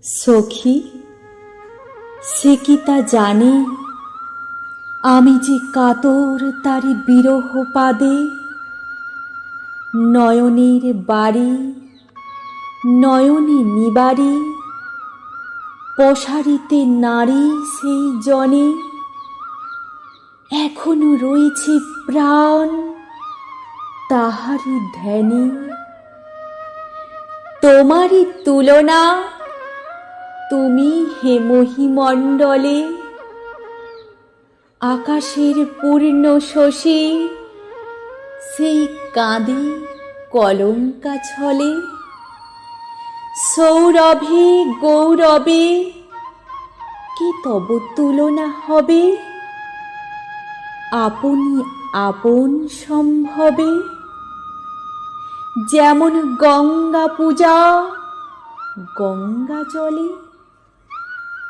সখী, সে কি তা জানে আমি যে কাতর তারি বিরহ পাদে? নয়নের বাড়ি নয়নে নিবারি, পশারিতে নারী সেই জনে। এখনো রয়েছে প্রাণ তাহারি ধ্যানে। তোমারই তুলনা তুমি হে মহিমণ্ডলে, আকাশের পূর্ণ শশী সেই কাঁদে কলঙ্কা ছলে। সৌরভে গৌরবে কি তব তুলনা হবে? আপনি আপন সম্ভবে। যেমন গঙ্গা পূজা গঙ্গা জলে।